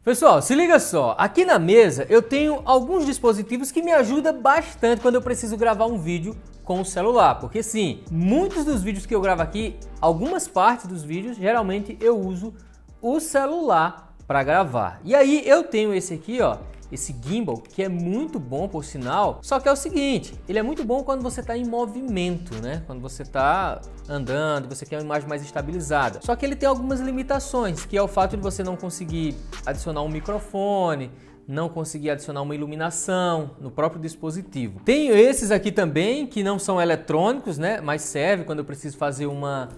Pessoal, se liga só, aqui na mesa eu tenho alguns dispositivos que me ajudam bastante quando eu preciso gravar um vídeo com o celular, porque sim, muitos dos vídeos que eu gravo aqui, algumas partes dos vídeos, geralmente eu uso o celular para gravar. E aí eu tenho esse aqui, ó, esse gimbal, que é muito bom por sinal, só que é o seguinte, ele é muito bom quando você está em movimento, né? Quando você está andando, você quer uma imagem mais estabilizada. Só que ele tem algumas limitações, que é o fato de você não conseguir adicionar um microfone, não conseguir adicionar uma iluminação no próprio dispositivo. Tenho esses aqui também, que não são eletrônicos, né? Mas serve quando eu preciso fazer uma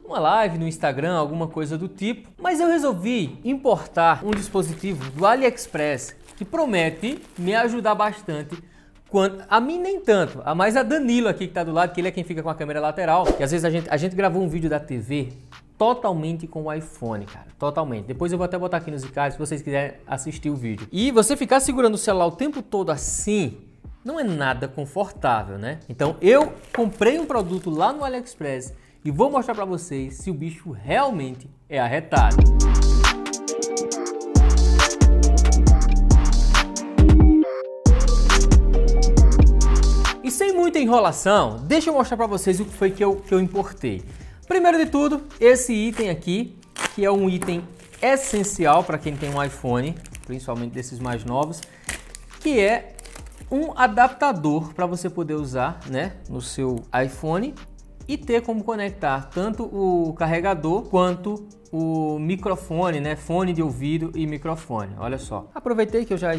live no Instagram, alguma coisa do tipo. Mas eu resolvi importar um dispositivo do AliExpress que promete me ajudar bastante. A mim nem tanto, mas a Danilo aqui que está do lado, que ele é quem fica com a câmera lateral. E às vezes a gente gravou um vídeo da TV totalmente com o iPhone, cara, totalmente. Depois eu vou até botar aqui nos cards se vocês quiserem assistir o vídeo. E você ficar segurando o celular o tempo todo assim, não é nada confortável, né? Então eu comprei um produto lá no AliExpress e vou mostrar para vocês se o bicho realmente é arretado. E sem muita enrolação, deixa eu mostrar para vocês o que foi que eu importei. Primeiro de tudo, esse item aqui, que é um item essencial para quem tem um iPhone, principalmente desses mais novos, que é um adaptador para você poder usar, né, no seu iPhone e ter como conectar tanto o carregador quanto o microfone, né, fone de ouvido e microfone. Olha só, aproveitei que eu já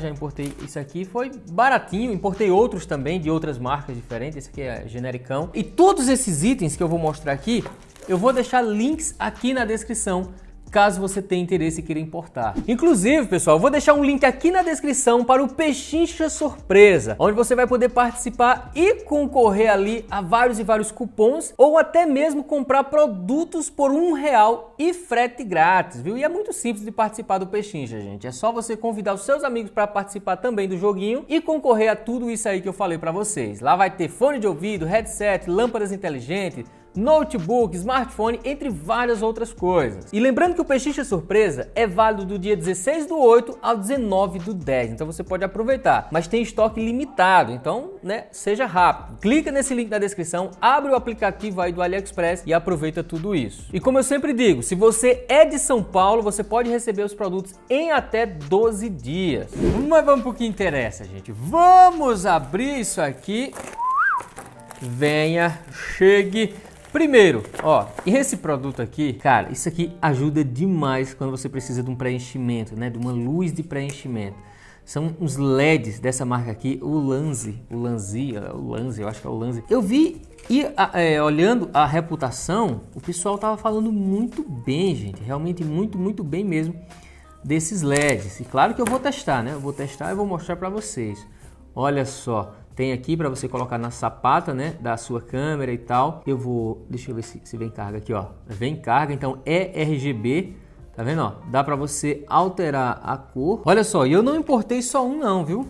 importei isso aqui, foi baratinho, importei outros também de outras marcas diferentes, esse aqui é genericão. E todos esses itens que eu vou mostrar aqui, eu vou deixar links aqui na descrição, caso você tenha interesse e queira importar. Inclusive, pessoal, eu vou deixar um link aqui na descrição para o Pechincha Surpresa, onde você vai poder participar e concorrer ali a vários e vários cupons, ou até mesmo comprar produtos por R$1 e frete grátis, viu? E é muito simples de participar do Pechincha, gente. É só você convidar os seus amigos para participar também do joguinho e concorrer a tudo isso aí que eu falei para vocês. Lá vai ter fone de ouvido, headset, lâmpadas inteligentes, notebook, smartphone, entre várias outras coisas. E lembrando que o Pechincha Surpresa é válido do dia 16/8 ao 19/10, então você pode aproveitar, mas tem estoque limitado, então, né, seja rápido. Clica nesse link da descrição, abre o aplicativo aí do AliExpress e aproveita tudo isso. E como eu sempre digo, se você é de São Paulo, você pode receber os produtos em até 12 dias. Mas vamos pro que interessa, gente. Vamos abrir isso aqui. Venha, chegue. Primeiro, ó, esse produto aqui, cara, isso aqui ajuda demais quando você precisa de um preenchimento, né, de uma luz de preenchimento. São uns LEDs dessa marca aqui, o Lanzi, eu acho que é o Lanzi. Eu vi e olhando a reputação, o pessoal tava falando muito bem, gente, realmente muito bem mesmo desses LEDs. E claro que eu vou testar, né? Eu vou testar e vou mostrar para vocês. Olha só. Tem aqui para você colocar na sapata, né, da sua câmera e tal. Deixa eu ver se vem carga aqui, ó. Vem carga, então é RGB, tá vendo, ó? Dá para você alterar a cor. Olha só, e eu não importei só um não, viu?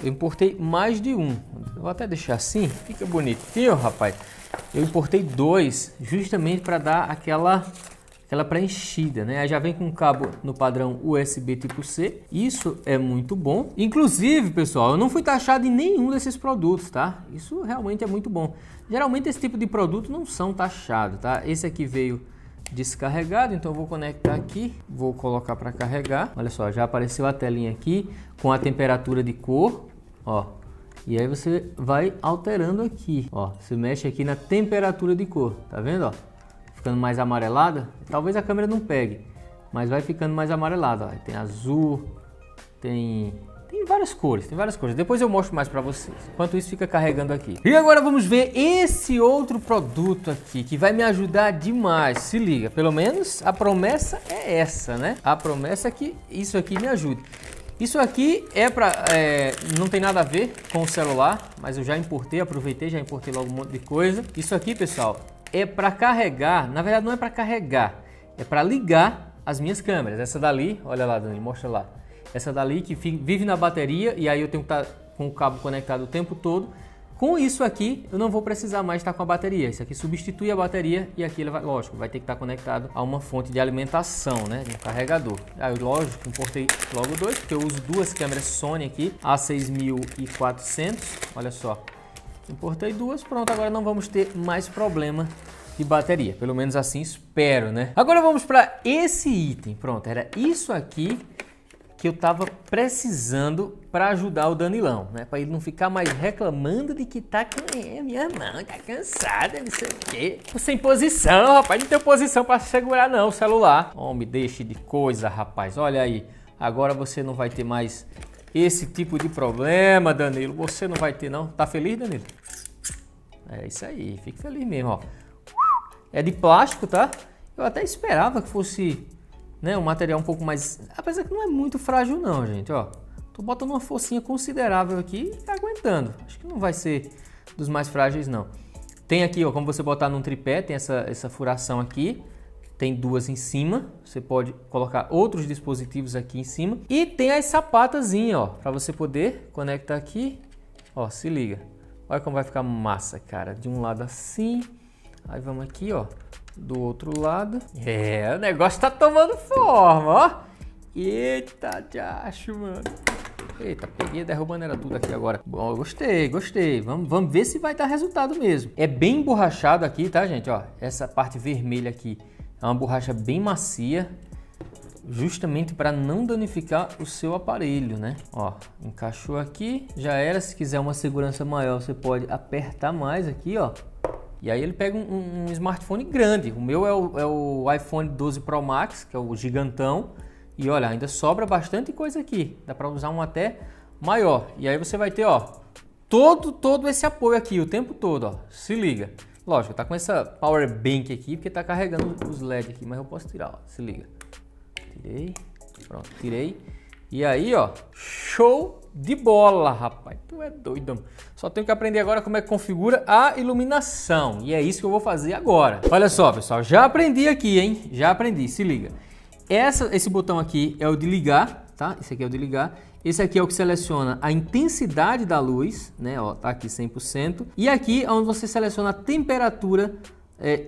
Eu importei mais de um. Eu vou até deixar assim, fica bonitinho, rapaz. Eu importei dois, justamente para dar aquela preenchida, né? Aí já vem com um cabo no padrão USB tipo C. Isso é muito bom. Inclusive, pessoal, eu não fui taxado em nenhum desses produtos, tá? Isso realmente é muito bom. Geralmente esse tipo de produto não são taxados, tá? Esse aqui veio descarregado, então eu vou conectar aqui, vou colocar para carregar. Olha só, já apareceu a telinha aqui com a temperatura de cor, ó. E aí você vai alterando aqui, ó. Você mexe aqui na temperatura de cor, tá vendo, ó? Ficando mais amarelada, talvez a câmera não pegue, mas vai ficando mais amarelada, ó. Tem azul, tem várias cores, depois eu mostro mais para vocês. Enquanto isso fica carregando aqui. E agora vamos ver esse outro produto aqui, que vai me ajudar demais, se liga, pelo menos a promessa é essa, né? A promessa é que isso aqui me ajude. Isso aqui não tem nada a ver com o celular, mas eu já importei, aproveitei, já importei logo um monte de coisa. Isso aqui, pessoal, é para carregar, na verdade não é para carregar, é para ligar as minhas câmeras. Essa dali, olha lá, Dani, mostra lá. Essa dali que vive na bateria e aí eu tenho que estar com o cabo conectado o tempo todo. Com isso aqui, eu não vou precisar mais estar com a bateria. Isso aqui substitui a bateria e aqui ele vai, lógico, vai ter que estar conectado a uma fonte de alimentação, né? De um carregador. Aí, lógico, importei logo dois, porque eu uso duas câmeras Sony aqui, A6400. Olha só, importei duas, pronto. Agora não vamos ter mais problema de bateria. Pelo menos assim espero, né? Agora vamos para esse item. Pronto, era isso aqui que eu tava precisando para ajudar o Danilão, né? Para ele não ficar mais reclamando de que tá com minha mão, tá cansada, não sei o quê. Tô sem posição, rapaz, não tenho posição para segurar não o celular. Homem, deixe de coisa, rapaz. Olha aí, agora você não vai ter mais esse tipo de problema, Danilo. Você não vai ter não. Tá feliz, Danilo? É isso aí, fique feliz mesmo, ó. É de plástico, tá? Eu até esperava que fosse, né, um material um pouco mais... Apesar que não é muito frágil não, gente, ó. Tô botando uma forcinha considerável aqui e tá aguentando. Acho que não vai ser dos mais frágeis, não. Tem aqui, ó, como você botar num tripé, tem essa furação aqui. Tem duas em cima. Você pode colocar outros dispositivos aqui em cima. E tem as sapatazinhas, ó, pra você poder conectar aqui. Ó, se liga. Olha como vai ficar massa, cara. De um lado assim. Aí vamos aqui, ó. Do outro lado. É, o negócio tá tomando forma, ó. Eita, te acho, mano. Eita, peguei derrubando era tudo aqui agora. Bom, gostei, gostei. Vamos ver se vai dar resultado mesmo. É bem emborrachado aqui, tá, gente? Ó, essa parte vermelha aqui é uma borracha bem macia, justamente para não danificar o seu aparelho, né? Ó, encaixou aqui, já era. Se quiser uma segurança maior, você pode apertar mais aqui, ó. E aí ele pega um smartphone grande. O meu é o iPhone 12 Pro Max, que é o gigantão. E olha, ainda sobra bastante coisa aqui. Dá para usar um até maior. E aí você vai ter, ó, todo esse apoio aqui o tempo todo, ó. Se liga. Lógico, tá com essa power bank aqui, porque tá carregando os LED aqui. Mas eu posso tirar, ó. Se liga. Tirei. Pronto, tirei. E aí, ó, show de bola, rapaz. Tu é doido. Só tenho que aprender agora como é que configura a iluminação. E é isso que eu vou fazer agora. Olha só, pessoal. Já aprendi aqui, hein? Já aprendi. Se liga. Esse botão aqui é o de ligar, tá? Esse aqui é o de ligar. Esse aqui é o que seleciona a intensidade da luz, né? Ó, tá aqui 100%. E aqui é onde você seleciona a temperatura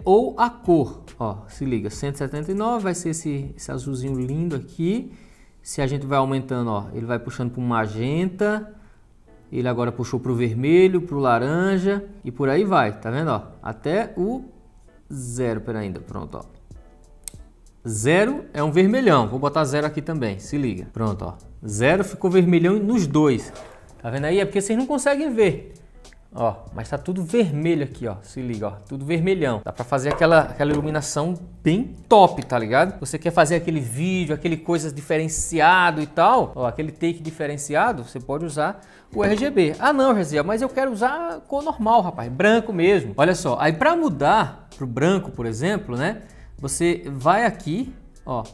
ou a cor. Ó, se liga, 179 vai ser esse azulzinho lindo aqui. Se a gente vai aumentando, ó, ele vai puxando para o magenta. Ele agora puxou para o vermelho, para o laranja e por aí vai, tá vendo? Ó, até o 0, pera ainda, pronto, ó. 0 é um vermelhão, vou botar 0 aqui também, se liga. Pronto, ó, 0 ficou vermelhão nos dois. Tá vendo aí? É porque vocês não conseguem ver. Ó, mas tá tudo vermelho aqui, ó, se liga, ó, tudo vermelhão. Dá pra fazer aquela iluminação bem top, tá ligado? Você quer fazer aquele vídeo, aquele coisa diferenciado e tal, ó, aquele take diferenciado, você pode usar o RGB. Ah não, Jezia, mas eu quero usar cor normal, rapaz, branco mesmo. Olha só, aí pra mudar pro branco, por exemplo, né? Você vai aqui, ó,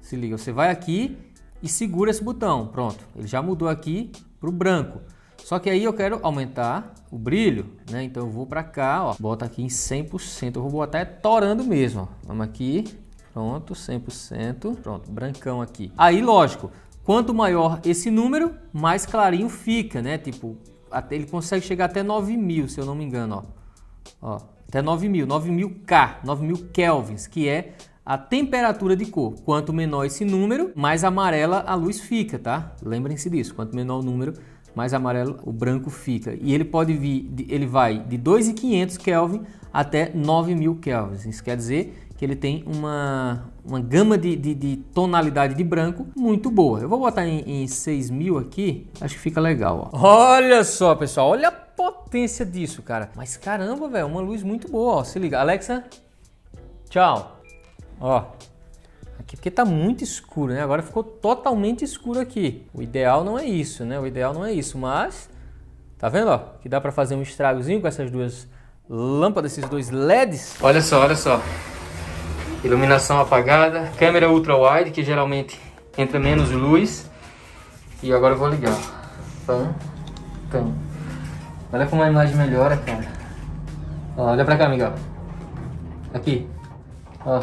se liga, você vai aqui e segura esse botão, pronto, ele já mudou aqui pro branco. Só que aí eu quero aumentar o brilho, né? Então eu vou para cá, ó, bota aqui em 100%, eu vou botar torando mesmo, ó. Vamos aqui, pronto, 100%, pronto, brancão aqui. Aí, lógico, quanto maior esse número, mais clarinho fica, né? Tipo, até, ele consegue chegar até 9000, se eu não me engano, ó, até 9000K, 9000 kelvins, que é a temperatura de cor. Quanto menor esse número, mais amarela a luz fica, tá? Lembrem-se disso, quanto menor o número, mais amarelo o branco fica. E ele pode vir, ele vai de 2500 Kelvin até 9000 kelvins. Isso quer dizer que ele tem uma gama de tonalidade de branco muito boa. Eu vou botar em 6000 aqui, acho que fica legal, ó. Olha só, pessoal, olha a potência disso, cara. Mas caramba, velho, uma luz muito boa, ó. Se liga, Alexa, tchau. Ó, aqui porque tá muito escuro, né? Agora ficou totalmente escuro aqui. O ideal não é isso, né? O ideal não é isso, mas tá vendo, ó? Que dá pra fazer um estragozinho com essas duas lâmpadas, esses dois LEDs. Olha só, olha só. Iluminação apagada, câmera ultra wide, que geralmente entra menos luz. E agora eu vou ligar. Então, olha como a imagem melhora, cara. Ó, olha pra cá, Miguel. Aqui. Ó.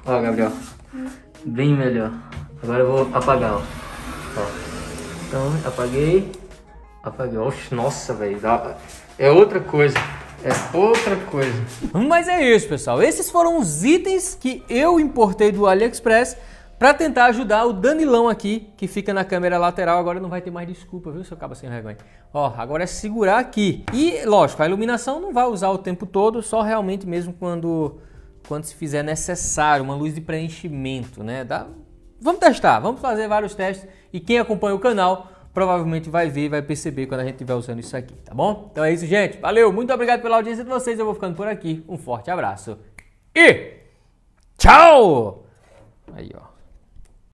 Ó, Gabriel. Bem melhor. Agora eu vou apagar, ó. Então, apaguei. Rapaz, oxe, nossa, velho. É outra coisa. É outra coisa. Mas é isso, pessoal. Esses foram os itens que eu importei do AliExpress para tentar ajudar o Danilão aqui, que fica na câmera lateral. Agora não vai ter mais desculpa, viu, seu cabo sem vergonha. Ó, agora é segurar aqui. E, lógico, a iluminação não vai usar o tempo todo, só realmente mesmo quando se fizer necessário, uma luz de preenchimento, né? Vamos testar, vamos fazer vários testes. E quem acompanha o canal provavelmente vai ver e vai perceber quando a gente estiver usando isso aqui, tá bom? Então é isso, gente. Valeu, muito obrigado pela audiência de vocês. Eu vou ficando por aqui. Um forte abraço. E tchau! Aí, ó.